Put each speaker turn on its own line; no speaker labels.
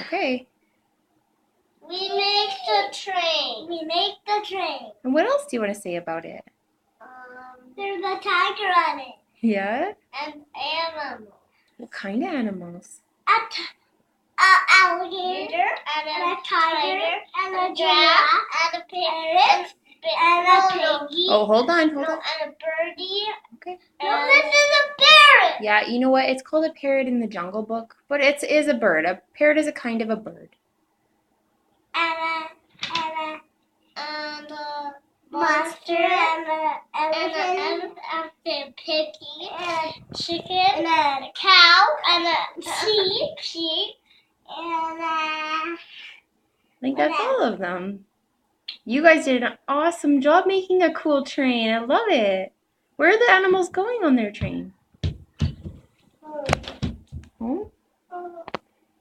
Okay.
We make the train. We make the train.
And what else do you want to say about it?
There's a tiger on it.
Yeah?
And animals.
What kind of animals?
Alligator, and a tiger, and a giraffe, and a parrot, and a piggy.
Oh, hold on.
And a birdie.
Okay.
No, this is a parrot.
Yeah, you know what? It's called a parrot in the Jungle Book, but it is a bird. A parrot is a kind of a bird.
And a monster, and an elephant, and a piggy, and a chicken, and a cow, and a sheep, and
I think that's all of them. You guys did an awesome job making a cool train. I love it. Where are the animals going on their train? Home?